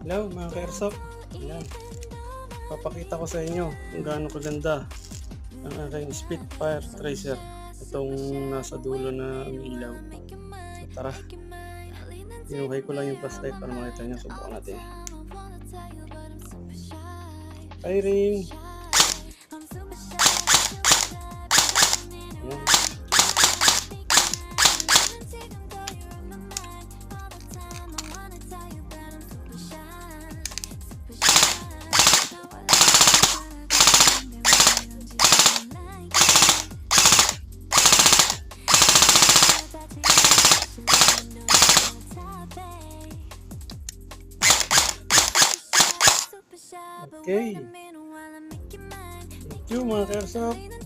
Hello mga ka-airsoft. Ayan. Papakita ko sa inyo kung gaano kaganda ang aking Spitfire Tracer. Itong nasa dulo na umiilaw. So tara, inuhay ko lang yung flashlight para makita nyo. Subukan natin. Firing! Ayan. Okay. Thank you mga ka-airsoft.